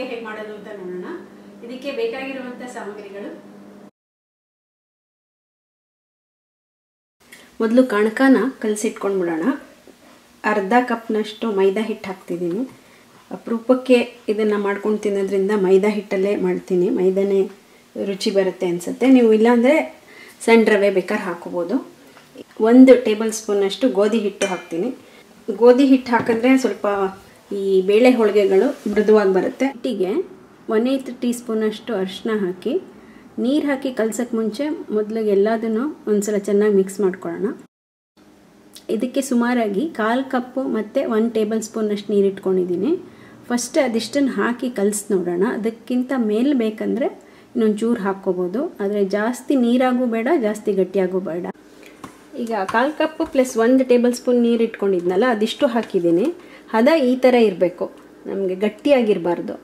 ಹೇಗೆ ಮಾಡೋದು ಅಂತ ನೋಡೋಣ. ಇದಕ್ಕೆ ಬೇಕಾಗಿರುವಂಥ ಸಾಮಗ್ರಿಗಳು: ಮೊದಲು ಕಣಕನ ಕಲಸಿಟ್ಕೊಂಡ್ಬಿಡೋಣ. ಅರ್ಧ ಕಪ್ನಷ್ಟು ಮೈದಾ ಹಿಟ್ಟು ಹಾಕ್ತಿದ್ದೀನಿ. ಅಪರೂಪಕ್ಕೆ ಇದನ್ನು ಮಾಡ್ಕೊಂಡು ತಿನ್ನೋದ್ರಿಂದ ಮೈದಾ ಹಿಟ್ಟಲ್ಲೇ ಮಾಡ್ತೀನಿ. ಮೈದಾನೇ ರುಚಿ ಬರುತ್ತೆ ಅನಿಸುತ್ತೆ. ನೀವು ಇಲ್ಲಾಂದರೆ ಸಣ್ಣ ರವೆ ಬೇಕಾದ್ರೆ ಹಾಕೋಬೋದು. 1 ಟೇಬಲ್ ಸ್ಪೂನಷ್ಟು ಗೋಧಿ ಹಿಟ್ಟು ಹಾಕ್ತೀನಿ. ಗೋಧಿ ಹಿಟ್ಟು ಹಾಕಿದ್ರೆ ಸ್ವಲ್ಪ ಈ ಬೇಳೆ ಹೋಳಿಗೆಗಳು ಮೃದುವಾಗಿ ಬರುತ್ತೆ. ಹಿಟ್ಟಿಗೆ 1/8 ಟೀ ಸ್ಪೂನಷ್ಟು ಅರಿಶಿನ ಹಾಕಿ ನೀರು ಹಾಕಿ ಕಲಸೋಕ್ಕೆ ಮುಂಚೆ ಮೊದಲಿಗೆ ಎಲ್ಲದನ್ನು ಒಂದ್ಸಲ ಚೆನ್ನಾಗಿ ಮಿಕ್ಸ್ ಮಾಡ್ಕೊಳ್ಳೋಣ. ಇದಕ್ಕೆ ಸುಮಾರಾಗಿ 1/4 ಕಪ್ಪು ಮತ್ತು 1 ಟೇಬಲ್ ಸ್ಪೂನಷ್ಟು ನೀರು ಇಟ್ಕೊಂಡಿದ್ದೀನಿ. ಫಸ್ಟ್ ಅದಿಷ್ಟನ್ನು ಹಾಕಿ ಕಲಸಿ ನೋಡೋಣ. ಅದಕ್ಕಿಂತ ಮೇಲೆ ಬೇಕಂದರೆ ಇನ್ನೊಂದು ಚೂರು ಹಾಕ್ಕೋಬೋದು. ಆದರೆ ಜಾಸ್ತಿ ನೀರಾಗೂ ಬೇಡ, ಜಾಸ್ತಿ ಗಟ್ಟಿಯಾಗೂ ಬೇಡ. ಈಗ 1/4 ಕಪ್ಪು ಪ್ಲಸ್ 1 ಟೇಬಲ್ ಸ್ಪೂನ್ ನೀರು ಇಟ್ಕೊಂಡಿದ್ನಲ್ಲ, ಅದಿಷ್ಟು ಹಾಕಿದ್ದೀನಿ. ಹದ ಈ ಥರ ಇರಬೇಕು, ನಮಗೆ ಗಟ್ಟಿಯಾಗಿರಬಾರ್ದು.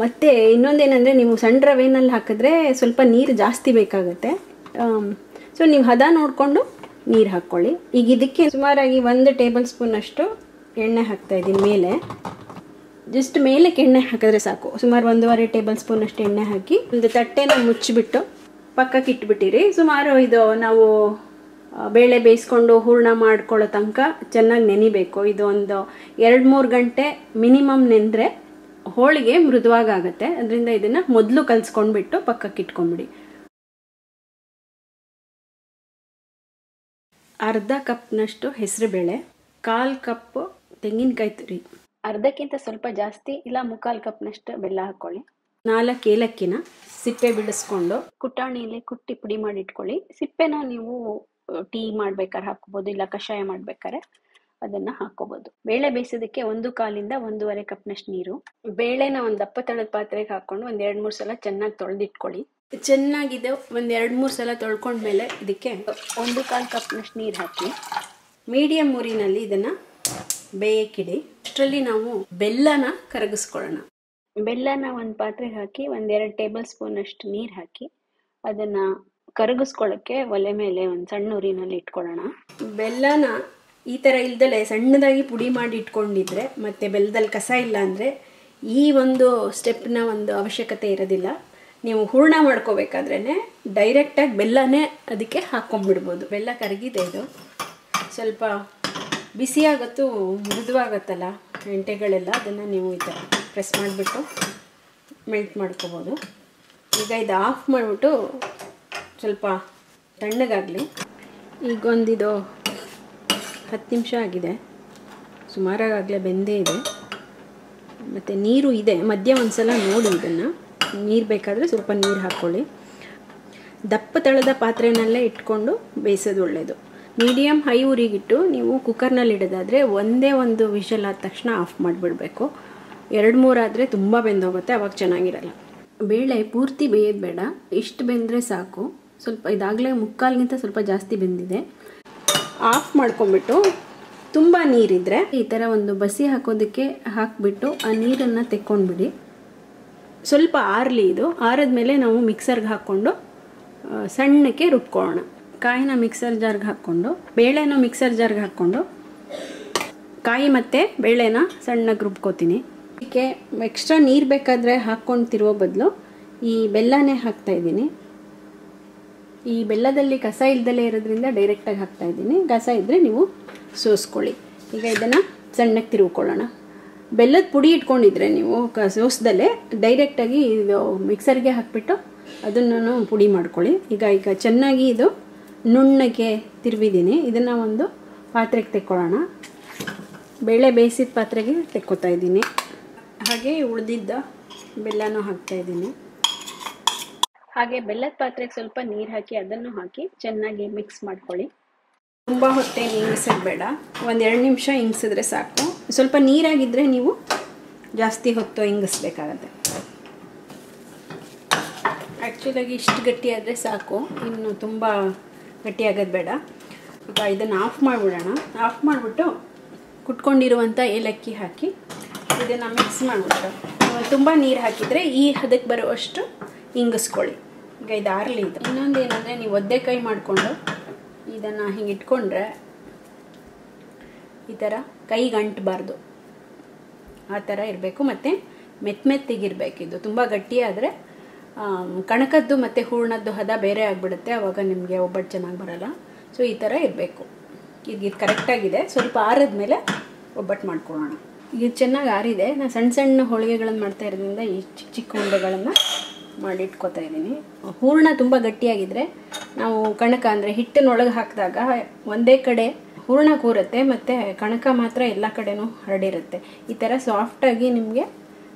ಮತ್ತು ಇನ್ನೊಂದೇನೆಂದರೆ, ನೀವು ಸಣ್ಣ ರವೆನಲ್ಲಿ ಹಾಕಿದ್ರೆ ಸ್ವಲ್ಪ ನೀರು ಜಾಸ್ತಿ ಬೇಕಾಗುತ್ತೆ. ಸೊ ನೀವು ಹದ ನೋಡಿಕೊಂಡು ನೀರು ಹಾಕ್ಕೊಳ್ಳಿ. ಈಗ ಇದಕ್ಕೆ ಸುಮಾರಾಗಿ 1 ಟೇಬಲ್ ಸ್ಪೂನಷ್ಟು ಎಣ್ಣೆ ಹಾಕ್ತಾಯಿದ್ದೀನಿ ಮೇಲೆ. ಜಸ್ಟ್ ಮೇಲಕ್ಕೆ ಎಣ್ಣೆ ಹಾಕಿದ್ರೆ ಸಾಕು. ಸುಮಾರು 1.5 ಟೇಬಲ್ ಸ್ಪೂನಷ್ಟು ಎಣ್ಣೆ ಹಾಕಿ ಒಂದು ತಟ್ಟೆನ ಮುಚ್ಚಿಬಿಟ್ಟು ಪಕ್ಕಕ್ಕೆ ಇಟ್ಬಿಟ್ಟಿರಿ. ಸುಮಾರು ಇದು ನಾವು ಬೇಳೆ ಬೇಯಿಸ್ಕೊಂಡು ಹೂರಣ ಮಾಡ್ಕೊಳ್ಳೋ ತನಕ ಚೆನ್ನಾಗಿ ನೆನಿಬೇಕು. ಇದು ಒಂದು 2-3 ಗಂಟೆ ಮಿನಿಮಮ್ ನೆಂದರೆ ಹೋಳಿಗೆ ಮೃದುವಾಗುತ್ತೆ. ಅದರಿಂದ ಇದನ್ನು ಮೊದಲು ಕಲಿಸ್ಕೊಂಡ್ಬಿಟ್ಟು ಪಕ್ಕಕ್ಕೆ ಇಟ್ಕೊಂಡ್ಬಿಡಿ. ಅರ್ಧ ಕಪ್ನಷ್ಟು ಹೆಸರುಬೇಳೆ, 1/4 ಕಪ್ ತೆಂಗಿನಕಾಯಿ ತುರಿ, ಅರ್ಧಕ್ಕಿಂತ ಸ್ವಲ್ಪ ಜಾಸ್ತಿ ಇಲ್ಲ 3/4 ಕಪ್ನಷ್ಟು ಬೆಲ್ಲ ಹಾಕ್ಕೊಳ್ಳಿ. 4 ಏಲಕ್ಕಿನ ಸಿಪ್ಪೆ ಬಿಡಿಸ್ಕೊಂಡು ಕುಟಾಣಿಯಲ್ಲಿ ಕುಟ್ಟಿ ಪುಡಿ ಮಾಡಿ ಇಟ್ಕೊಳ್ಳಿ. ಸಿಪ್ಪೆನ ನೀವು ಟೀ ಮಾಡ್ಬೇಕಾದ್ರೆ ಹಾಕ್ಕೋಬೋದು, ಇಲ್ಲ ಕಷಾಯ ಮಾಡ್ಬೇಕಾದ್ರೆ ಅದನ್ನು ಹಾಕ್ಕೋಬೋದು. ಬೇಳೆ ಬೇಯಿಸೋದಕ್ಕೆ 1/4 ಇಂದ 1.5 ಕಪ್ನಷ್ಟು ನೀರು. ಬೇಳೆನ ಒಂದು ದಪ್ಪ ತಳದ ಪಾತ್ರೆಗೆ ಹಾಕ್ಕೊಂಡು 1-2-3 ಸಲ ಚೆನ್ನಾಗಿ ತೊಳೆದಿಟ್ಕೊಳ್ಳಿ. ಚೆನ್ನಾಗಿದೆ. 1-2-3 ಸಲ ತೊಳ್ಕೊಂಡ್ಮೇಲೆ ಇದಕ್ಕೆ 1/4 ಕಪ್ನಷ್ಟು ನೀರು ಹಾಕಿ ಮೀಡಿಯಮ್ ಉರಿನಲ್ಲಿ ಇದನ್ನು ಬೇಯಕ್ಕಿಡಿ. ಅಷ್ಟರಲ್ಲಿ ನಾವು ಬೆಲ್ಲನ ಕರಗಿಸ್ಕೊಳ್ಳೋಣ. ಬೆಲ್ಲನ ಒಂದು ಪಾತ್ರೆಗೆ ಹಾಕಿ 1-2 ಟೇಬಲ್ ಸ್ಪೂನಷ್ಟು ನೀರು ಹಾಕಿ ಅದನ್ನು ಕರಗಿಸ್ಕೊಳ್ಳೋಕ್ಕೆ ಒಲೆ ಮೇಲೆ ಒಂದು ಸಣ್ಣ ಉರಿನಲ್ಲಿ ಇಟ್ಕೊಳ್ಳೋಣ. ಬೆಲ್ಲನ ಈ ಥರ ಇಲ್ದಲೆ ಸಣ್ಣದಾಗಿ ಪುಡಿ ಮಾಡಿ ಇಟ್ಕೊಂಡಿದ್ರೆ ಮತ್ತು ಬೆಲ್ಲದಲ್ಲಿ ಕಸ ಇಲ್ಲ ಅಂದರೆ ಈ ಒಂದು ಸ್ಟೆಪ್ನ ಒಂದು ಅವಶ್ಯಕತೆ ಇರೋದಿಲ್ಲ. ನೀವು ಹೂರಣ ಮಾಡ್ಕೋಬೇಕಾದ್ರೇ ಡೈರೆಕ್ಟಾಗಿ ಬೆಲ್ಲನೇ ಅದಕ್ಕೆ ಹಾಕ್ಕೊಂಡ್ಬಿಡ್ಬೋದು. ಬೆಲ್ಲ ಕರಗಿದೆ. ಇದು ಸ್ವಲ್ಪ ಬಿಸಿಯಾಗತ್ತೂ ಮೃದುವಾಗತ್ತಲ್ಲ ಎಂಟೆಗಳೆಲ್ಲ, ಅದನ್ನು ನೀವು ಈ ಥರ ಪ್ರೆಸ್ ಮಾಡಿಬಿಟ್ಟು ಮೆಲ್ಟ್ ಮಾಡ್ಕೋಬೋದು. ಈಗ ಇದು ಆಫ್ ಮಾಡಿಬಿಟ್ಟು ಸ್ವಲ್ಪ ತಣ್ಣಗಾಗಲಿ. ಈಗ ಒಂದಿದು 10 ನಿಮಿಷ ಆಗಿದೆ. ಸುಮಾರಾಗಲೇ ಬೆಂದೇ ಇದೆ ಮತ್ತು ನೀರು ಇದೆ. ಮಧ್ಯ ಒಂದು ಸಲ ನೋಡಿ ಇದನ್ನು. ನೀರು ಬೇಕಾದರೆ ಸ್ವಲ್ಪ ನೀರು ಹಾಕ್ಕೊಳ್ಳಿ. ದಪ್ಪ ತಳದ ಪಾತ್ರೆನಲ್ಲೇ ಇಟ್ಕೊಂಡು ಬೇಯಿಸೋದು ಒಳ್ಳೆಯದು. ಮೀಡಿಯಮ್ ಹೈ ಉರಿಗಿಟ್ಟು ನೀವು ಕುಕ್ಕರ್ನಲ್ಲಿ ಇಡೋದಾದರೆ ಒಂದೇ ಒಂದು ವಿಷಲ್ ಆದ ತಕ್ಷಣ ಆಫ್ ಮಾಡಿಬಿಡಬೇಕು. 2-3 ಆದರೆ ತುಂಬ ಬೆಂದೋಗುತ್ತೆ, ಅವಾಗ ಚೆನ್ನಾಗಿರಲ್ಲ. ಬೇಳೆ ಪೂರ್ತಿ ಬೇಯೋದು ಬೇಡ, ಇಷ್ಟು ಬೆಂದರೆ ಸಾಕು. ಸ್ವಲ್ಪ ಇದಾಗಲೇ 3/4ಗಿಂತ ಸ್ವಲ್ಪ ಜಾಸ್ತಿ ಬೆಂದಿದೆ. ಆಫ್ ಮಾಡ್ಕೊಂಬಿಟ್ಟು ತುಂಬ ನೀರಿದ್ದರೆ ಈ ಥರ ಒಂದು ಬಸಿ ಹಾಕೋದಕ್ಕೆ ಹಾಕಿಬಿಟ್ಟು ಆ ನೀರನ್ನು ತೆಕ್ಕೊಂಡ್ಬಿಡಿ. ಸ್ವಲ್ಪ ಆರಲಿ. ಇದು ಆರಿದ್ಮೇಲೆ ನಾವು ಮಿಕ್ಸರ್ಗೆ ಹಾಕ್ಕೊಂಡು ಸಣ್ಣಕ್ಕೆ ರುಬ್ಕೊಳ್ಳೋಣ. ಕಾಯಿನ ಮಿಕ್ಸರ್ ಜಾರ್ಗೆ ಹಾಕ್ಕೊಂಡು ಬೇಳೆನೂ ಮಿಕ್ಸರ್ ಜಾರ್ಗೆ ಹಾಕ್ಕೊಂಡು ಕಾಯಿ ಮತ್ತು ಬೇಳೆನ ಸಣ್ಣಗೆ ರುಬ್ಕೋತೀನಿ. ಇದಕ್ಕೆ ಎಕ್ಸ್ಟ್ರಾ ನೀರು ಬೇಕಾದರೆ ಹಾಕ್ಕೊಂಡು ತಿರುವೋ ಬದಲು ಈ ಬೆಲ್ಲನೇ ಹಾಕ್ತಾಯಿದ್ದೀನಿ. ಈ ಬೆಲ್ಲದಲ್ಲಿ ಕಸ ಇಲ್ದಲೇ ಇರೋದ್ರಿಂದ ಡೈರೆಕ್ಟಾಗಿ ಹಾಕ್ತಾಯಿದ್ದೀನಿ. ಕಸ ಇದ್ದರೆ ನೀವು ಸೋಸ್ಕೊಳ್ಳಿ. ಈಗ ಇದನ್ನು ಸಣ್ಣಕ್ಕೆ ತಿರುವ್ಕೊಳ್ಳೋಣ. ಬೆಲ್ಲದ ಪುಡಿ ಇಟ್ಕೊಂಡಿದ್ರೆ ನೀವು ಸೋಸ್ದಲ್ಲೇ ಡೈರೆಕ್ಟಾಗಿ ಇದು ಮಿಕ್ಸರ್ಗೆ ಹಾಕಿಬಿಟ್ಟು ಅದನ್ನು ಪುಡಿ ಮಾಡ್ಕೊಳ್ಳಿ. ಈಗ ಚೆನ್ನಾಗಿ ಇದು ನುಣ್ಣಗೆ ತಿರುವಿದ್ದೀನಿ. ಇದನ್ನು ಒಂದು ಪಾತ್ರೆಗೆ ತೆಕ್ಕೊಳ್ಳೋಣ. ಬೇಳೆ ಬೇಯಿಸಿದ ಪಾತ್ರೆಗೆ ತೆಕ್ಕೋತಾ ಇದ್ದೀನಿ. ಹಾಗೆ ಉಳಿದಿದ್ದ ಬೆಲ್ಲನೂ ಹಾಕ್ತಾಯಿದ್ದೀನಿ. ಹಾಗೆ ಬೆಲ್ಲದ ಪಾತ್ರೆಗೆ ಸ್ವಲ್ಪ ನೀರು ಹಾಕಿ ಅದನ್ನು ಹಾಕಿ ಚೆನ್ನಾಗಿ ಮಿಕ್ಸ್ ಮಾಡ್ಕೊಳ್ಳಿ. ತುಂಬ ಹೊತ್ತೇನು ಇಂಗಿಸೋದು ಬೇಡ, 1-2 ನಿಮಿಷ ಇಂಗಿಸಿದ್ರೆ ಸಾಕು. ಸ್ವಲ್ಪ ನೀರಾಗಿದ್ದರೆ ನೀವು ಜಾಸ್ತಿ ಹೊತ್ತು ಇಂಗಿಸ್ಬೇಕಾಗತ್ತೆ. ಆ್ಯಕ್ಚುಲಾಗಿ ಇಷ್ಟು ಗಟ್ಟಿಯಾದರೆ ಸಾಕು, ಇನ್ನು ತುಂಬ ಗಟ್ಟಿಯಾಗೋದು ಬೇಡ. ಈಗ ಇದನ್ನು ಆಫ್ ಮಾಡಿಬಿಡೋಣ. ಆಫ್ ಮಾಡಿಬಿಟ್ಟು ಕುಟ್ಕೊಂಡಿರುವಂಥ ಏಲಕ್ಕಿ ಹಾಕಿ ಇದನ್ನು ಮಿಕ್ಸ್ ಮಾಡಿಬಿಟ್ಟು ತುಂಬ ನೀರು ಹಾಕಿದರೆ ಈ ಹದಕ್ಕೆ ಬರುವಷ್ಟು ಇಂಗಿಸ್ಕೊಳ್ಳಿ. ಈಗ ಇದು ಆರಲಿ. ಇದು ಇನ್ನೊಂದು ಏನಂದರೆ, ನೀವು ಒದ್ದೆ ಕೈ ಮಾಡಿಕೊಂಡು ಇದನ್ನು ಹಿಂಗೆ ಇಟ್ಕೊಂಡ್ರೆ ಈ ಥರ ಕೈಗೆ ಅಂಟಬಾರ್ದು, ಆ ಥರ ಇರಬೇಕು. ಮತ್ತು ಮೆತ್ತಗಿರಬೇಕಿದು. ತುಂಬ ಗಟ್ಟಿಯಾದರೆ ಕಣಕದ್ದು ಮತ್ತು ಹೂರ್ಣದ್ದು ಹದ ಬೇರೆ ಆಗಿಬಿಡುತ್ತೆ, ಆವಾಗ ನಿಮಗೆ ಒಬ್ಬಟ್ಟು ಚೆನ್ನಾಗಿ ಬರೋಲ್ಲ. ಸೊ ಈ ಥರ ಇರಬೇಕು. ಈಗ ಇದು ಕರೆಕ್ಟಾಗಿದೆ. ಸ್ವಲ್ಪ ಆರಿದ ಮೇಲೆ ಒಬ್ಬಟ್ಟು ಮಾಡ್ಕೊಳ್ಳೋಣ. ಇದು ಚೆನ್ನಾಗಿ ಆರಿದೆ. ನಾನು ಸಣ್ಣ ಸಣ್ಣ ಹೋಳಿಗೆಗಳನ್ನು ಮಾಡ್ತಾ ಇರೋದ್ರಿಂದ ಈ ಚಿಕ್ಕ ಚಿಕ್ಕ ಉಂಡೆಗಳನ್ನು ಮಾಡಿಟ್ಕೋತಾ ಇದ್ದೀನಿ. ಹೂರ್ಣ ತುಂಬ ಗಟ್ಟಿಯಾಗಿದ್ದರೆ ನಾವು ಕಣಕ ಅಂದರೆ ಹಿಟ್ಟಿನೊಳಗೆ ಹಾಕಿದಾಗ ಒಂದೇ ಕಡೆ ಹೂರ್ಣ ಕೂರುತ್ತೆ ಮತ್ತು ಕಣಕ ಮಾತ್ರ ಎಲ್ಲ ಕಡೆನೂ ಹರಡಿರುತ್ತೆ. ಈ ಥರ ಸಾಫ್ಟಾಗಿ ನಿಮಗೆ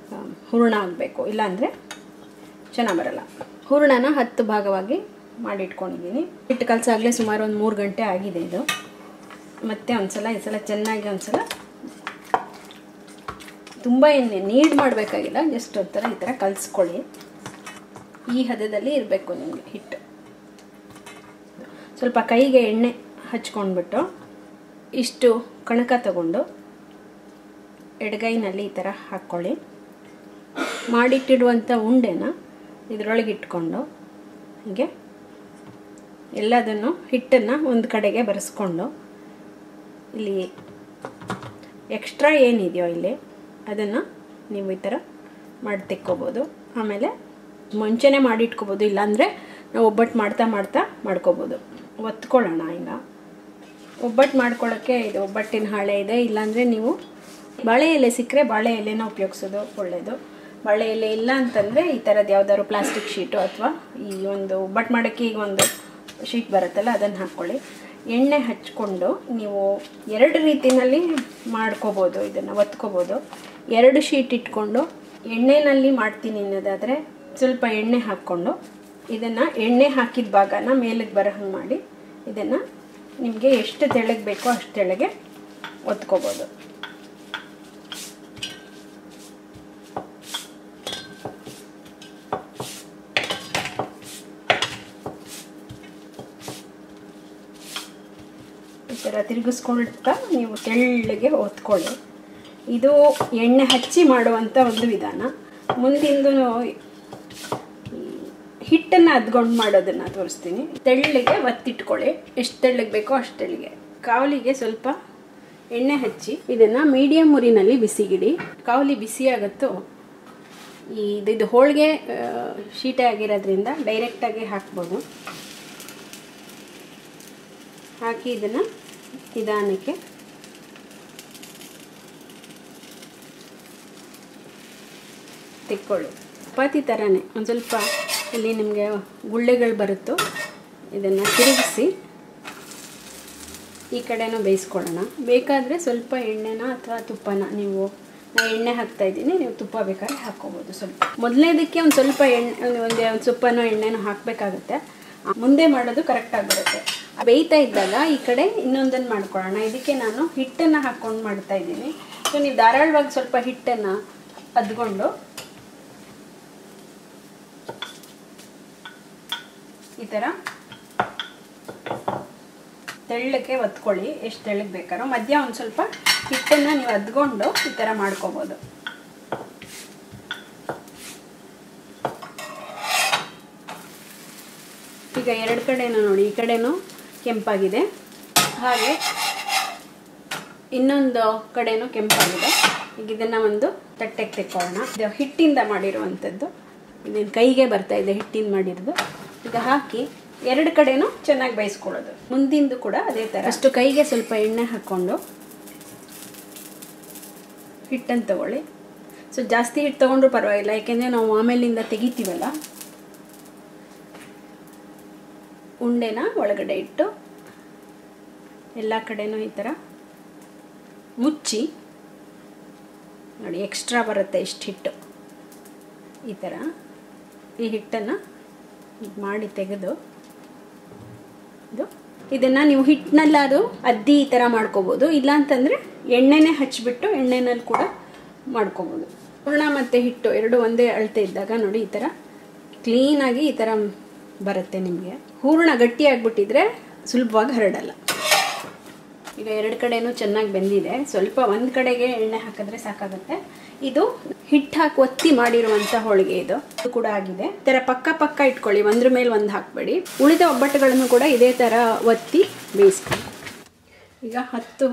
ಹೂರ್ಣ ಆಗಬೇಕು, ಇಲ್ಲಾಂದರೆ ಚೆನ್ನಾಗಿ ಬರಲ್ಲ. ಹೂರ್ಣನ 10 ಭಾಗವಾಗಿ ಮಾಡಿಟ್ಕೊಂಡಿದ್ದೀನಿ. ಹಿಟ್ಟು ಕಲಸಾಗಲೇ ಸುಮಾರು ಒಂದು 3 ಗಂಟೆ ಆಗಿದೆ ಇದು. ಮತ್ತು ಈ ಸಲ ಚೆನ್ನಾಗಿ ತುಂಬ ನೀಡ್ ಮಾಡಬೇಕಾಗಿಲ್ಲ, ಜಸ್ಟ್ ಒಂಥರ ಈ ಥರ ಕಲಿಸ್ಕೊಳ್ಳಿ. ಈ ಹದದಲ್ಲಿ ಇರಬೇಕು ನಿಮಗೆ ಹಿಟ್ಟು. ಸ್ವಲ್ಪ ಕೈಗೆ ಎಣ್ಣೆ ಹಚ್ಕೊಂಡ್ಬಿಟ್ಟು ಇಷ್ಟು ಕಣಕ ತಗೊಂಡು ಎಡಗೈನಲ್ಲಿ ಈ ಥರ ಹಾಕ್ಕೊಳ್ಳಿ. ಮಾಡಿಟ್ಟಿಡುವಂಥ ಉಂಡೆನ ಇದರೊಳಗೆ ಇಟ್ಕೊಂಡು ಹೀಗೆ ಎಲ್ಲದನ್ನು ಹಿಟ್ಟನ್ನು ಒಂದು ಕಡೆಗೆ ಬರೆಸ್ಕೊಂಡು ಇಲ್ಲಿ ಎಕ್ಸ್ಟ್ರಾ ಏನಿದೆಯೋ ಇಲ್ಲಿ ಅದನ್ನು ನೀವು ಈ ಥರ ಮಾಡಿ ತೆಕ್ಕೋಬೋದು. ಆಮೇಲೆ ಮುಂಚೆನೇ ಮಾಡಿಟ್ಕೋಬೋದು, ಇಲ್ಲಾಂದರೆ ನಾವು ಒಬ್ಬಟ್ಟು ಮಾಡ್ತಾ ಮಾಡ್ಕೋಬೋದು. ಒತ್ಕೊಳ್ಳೋಣ. ಈಗ ಒಬ್ಬಟ್ಟು ಮಾಡ್ಕೊಳ್ಳೋಕ್ಕೆ ಇದು ಒಬ್ಬಟ್ಟಿನ ಹಾಳೆ ಇದೆ, ಇಲ್ಲಾಂದರೆ ನೀವು ಬಾಳೆ ಎಲೆ ಸಿಕ್ಕರೆ ಬಾಳೆ ಎಲೆನ ಉಪಯೋಗಿಸೋದು ಒಳ್ಳೆಯದು. ಬಾಳೆ ಎಲೆ ಇಲ್ಲ ಅಂತಂದರೆ ಈ ಥರದ್ದು ಯಾವುದಾದ್ರು ಪ್ಲಾಸ್ಟಿಕ್ ಶೀಟು ಅಥವಾ ಈ ಒಂದು ಒಬ್ಬಟ್ಟು ಮಾಡೋಕ್ಕೆ ಈಗ ಒಂದು ಶೀಟ್ ಬರುತ್ತಲ್ಲ ಅದನ್ನು ಹಾಕ್ಕೊಳ್ಳಿ. ಎಣ್ಣೆ ಹಚ್ಕೊಂಡು ನೀವು 2 ರೀತಿಯಲ್ಲಿ ಮಾಡ್ಕೋಬೋದು, ಇದನ್ನು ಒತ್ಕೋಬೋದು. 2 ಶೀಟ್ ಇಟ್ಕೊಂಡು ಎಣ್ಣೆಯಲ್ಲಿ ಮಾಡ್ತೀನಿ ಅನ್ನೋದಾದರೆ ಸ್ವಲ್ಪ ಎಣ್ಣೆ ಹಾಕ್ಕೊಂಡು ಇದನ್ನು ಎಣ್ಣೆ ಹಾಕಿದ ಭಾಗನ ಮೇಲಕ್ಕೆ ಬರೋ ಹಂಗೆ ಮಾಡಿ ಇದನ್ನು ನಿಮಗೆ ಎಷ್ಟು ತೆಳ್ಳಗೆ ಬೇಕೋ ಅಷ್ಟು ತೆಳ್ಳಗೆ ಒತ್ಕೋಬೋದು. ಈ ಥರ ತಿರುಗಿಸ್ಕೊಳ್ತಾ ನೀವು ತೆಳ್ಳಗೆ ಒತ್ಕೊಳ್ಳಿ. ಇದು ಎಣ್ಣೆ ಹಚ್ಚಿ ಮಾಡುವಂಥ ಒಂದು ವಿಧಾನ. ಮುಂದಿಂದು ಹಿಟ್ಟನ್ನು ಅದ್ಕೊಂಡು ಮಾಡೋದನ್ನು ತೋರಿಸ್ತೀನಿ. ತೆಳ್ಳಗೆ ಒತ್ತಿಟ್ಕೊಳ್ಳಿ, ಎಷ್ಟು ತೆಳ್ಳಗೆ ಬೇಕೋ ಅಷ್ಟು ತೆಳ್ಳಗೆ. ಕಾವಲಿಗೆ ಸ್ವಲ್ಪ ಎಣ್ಣೆ ಹಚ್ಚಿ ಇದನ್ನು ಮೀಡಿಯಮ್ ಉರಿನಲ್ಲಿ ಬಿಸಿಗಿಡಿ. ಕಾವಲಿ ಬಿಸಿ ಆಗುತ್ತೋ ಇದು ಹೋಳಿಗೆ ಶೀಟೆ ಆಗಿರೋದ್ರಿಂದ ಡೈರೆಕ್ಟಾಗಿ ಹಾಕ್ಬೋದು. ಹಾಕಿ ಇದನ್ನು ನಿಧಾನಕ್ಕೆ ತೆಕ್ಕೊಳ್ಳಿ. ಚಪಾತಿ ಥರನೇ ಒಂದು ಸ್ವಲ್ಪ ಇಲ್ಲಿ ನಿಮಗೆ ಗುಳ್ಳೆಗಳು ಬರುತ್ತೋ ಇದನ್ನು ತಿರುಗಿಸಿ ಈ ಕಡೆನೂ ಬೇಯಿಸ್ಕೊಳ್ಳೋಣ. ಬೇಕಾದರೆ ಸ್ವಲ್ಪ ಎಣ್ಣೆನ ಅಥವಾ ತುಪ್ಪನ ನಾನು ಎಣ್ಣೆ ಹಾಕ್ತಾಯಿದ್ದೀನಿ, ನೀವು ತುಪ್ಪ ಬೇಕಾದ್ರೆ ಹಾಕ್ಕೋಬೋದು. ಸ್ವಲ್ಪ ಮೊದಲನೇದಕ್ಕೆ ಒಂದು ಸ್ವಲ್ಪ ಒಂದು ತುಪ್ಪನೋ ಎಣ್ಣೆನೋ ಹಾಕಬೇಕಾಗುತ್ತೆ. ಮುಂದೆ ಮಾಡೋದು ಕರೆಕ್ಟಾಗಿ ಬರುತ್ತೆ. ಬೇಯ್ತಾ ಇದ್ದಾಗ ಈ ಕಡೆ ಇನ್ನೊಂದನ್ನು ಮಾಡ್ಕೊಳ್ಳೋಣ. ಇದಕ್ಕೆ ನಾನು ಹಿಟ್ಟನ್ನು ಹಾಕ್ಕೊಂಡು ಮಾಡ್ತಾಯಿದ್ದೀನಿ. ಸೊ ನೀವು ಧಾರಾಳವಾಗಿ ಸ್ವಲ್ಪ ಹಿಟ್ಟನ್ನು ಅದ್ಕೊಂಡು ಈ ಥರ ತೆಳ್ಳಕ್ಕೆ ಒತ್ಕೊಳ್ಳಿ, ಎಷ್ಟು ತೆಳ್ಳಗೆ ಬೇಕಾರೋ. ಮಧ್ಯ ಒಂದು ಸ್ವಲ್ಪ ಹಿಟ್ಟನ್ನು ನೀವು ಅದ್ಕೊಂಡು ಈ ಥರ ಮಾಡ್ಕೋಬೋದು. ಈಗ 2 ಕಡೆನೂ ನೋಡಿ, ಈ ಕಡೆನೂ ಕೆಂಪಾಗಿದೆ, ಹಾಗೆ ಇನ್ನೊಂದು ಕಡೆನೂ ಕೆಂಪಾಗಿದೆ. ಈಗ ಇದನ್ನು ಒಂದು ತಟ್ಟೆಗೆ ತೆಕ್ಕೊಳ್ಳೋಣ. ಇದು ಹಿಟ್ಟಿಂದ ಮಾಡಿರುವಂಥದ್ದು, ಇದನ್ನು ಕೈಗೆ ಬರ್ತಾ ಇದೆ ಹಿಟ್ಟಿಂದ ಮಾಡಿರೋದು. ಈಗ ಹಾಕಿ 2 ಕಡೆನೂ ಚೆನ್ನಾಗಿ ಬೇಯಿಸ್ಕೊಳ್ಳೋದು. ಮುಂದಿಂದು ಕೂಡ ಅದೇ ಥರ ಅಷ್ಟು ಕೈಗೆ ಸ್ವಲ್ಪ ಎಣ್ಣೆ ಹಾಕ್ಕೊಂಡು ಹಿಟ್ಟನ್ನು ತಗೊಳ್ಳಿ. ಸೊ ಜಾಸ್ತಿ ಹಿಟ್ಟು ತೊಗೊಂಡ್ರೂ ಪರವಾಗಿಲ್ಲ, ಯಾಕೆಂದರೆ ನಾವು ಆಮೇಲಿಂದ ತೆಗಿತೀವಲ್ಲ. ಉಂಡೆನ ಒಳಗಡೆ ಇಟ್ಟು ಎಲ್ಲ ಕಡೆನೂ ಈ ಥರ ಮುಚ್ಚಿ ನೋಡಿ, ಎಕ್ಸ್ಟ್ರಾ ಬರುತ್ತೆ ಇಷ್ಟು ಹಿಟ್ಟು. ಈ ಥರ ಈ ಹಿಟ್ಟನ್ನು ಮಾಡಿ ತೆಗೆದು ಇದನ್ನು ನೀವು ಹಿಟ್ಟಿನಲ್ಲಾದರೂ ಅದ್ದಿ ಈ ಥರ ಮಾಡ್ಕೋಬೋದು. ಇಲ್ಲಾಂತಂದರೆ ಎಣ್ಣೆನೇ ಹಚ್ಚಿಬಿಟ್ಟು ಎಣ್ಣೆನಲ್ಲಿ ಕೂಡ ಮಾಡ್ಕೋಬೋದು. ಹೂರ್ಣ ಮತ್ತು ಹಿಟ್ಟು ಎರಡು ಒಂದೇ ಅಳತೆ ಇದ್ದಾಗ ನೋಡಿ ಈ ಥರ ಕ್ಲೀನಾಗಿ ಈ ಥರ ಬರುತ್ತೆ ನಿಮಗೆ. ಹೂರ್ಣ ಗಟ್ಟಿ ಆಗಿಬಿಟ್ಟಿದ್ರೆ ಸುಲಭವಾಗಿ ಹರಡಲ್ಲ. ಈಗ 2 ಕಡೆನೂ ಚೆನ್ನಾಗಿ ಬೆಂದಿದೆ. ಸ್ವಲ್ಪ ಒಂದು ಕಡೆಗೆ ಎಣ್ಣೆ ಹಾಕಿದ್ರೆ ಸಾಕಾಗುತ್ತೆ. ಇದು ಹಿಟ್ಟು ಹಾಕಿ ಒತ್ತಿ ಮಾಡಿರುವಂಥ ಹೋಳಿಗೆ ಇದು ಕೂಡ ಆಗಿದೆ. ಈ ಥರ ಪಕ್ಕ ಇಟ್ಕೊಳ್ಳಿ, ಒಂದ್ರ ಮೇಲೆ ಒಂದು ಹಾಕಬೇಡಿ. ಉಳಿದ ಒಬ್ಬಟ್ಟುಗಳನ್ನು ಕೂಡ ಇದೇ ಥರ ಒತ್ತಿ ಬೇಯಿಸ್ಕೊಳ್ಳಿ. ಈಗ 10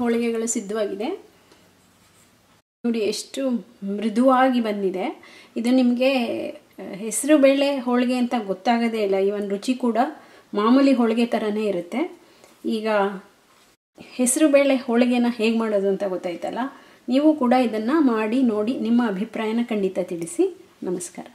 ಹೋಳಿಗೆಗಳು ಸಿದ್ಧವಾಗಿದೆ. ನೋಡಿ ಎಷ್ಟು ಮೃದುವಾಗಿ ಬಂದಿದೆ. ಇದು ನಿಮಗೆ ಹೆಸರು ಬೇಳೆ ಹೋಳಿಗೆ ಅಂತ ಗೊತ್ತಾಗೋದೇ ಇಲ್ಲ. ಇವನ್ ರುಚಿ ಕೂಡ ಮಾಮೂಲಿ ಹೋಳಿಗೆ ಥರನೇ ಇರುತ್ತೆ. ಈಗ ಹೆಸರು ಬೇಳೆ ಹೋಳಿಗೆನ ಹೇಗೆ ಮಾಡೋದು ಅಂತ ಗೊತ್ತಾಯ್ತಲ್ಲ. ನೀವು ಕೂಡ ಇದನ್ನು ಮಾಡಿ ನೋಡಿ ನಿಮ್ಮ ಅಭಿಪ್ರಾಯನ ಖಂಡಿತ ತಿಳಿಸಿ. ನಮಸ್ಕಾರ.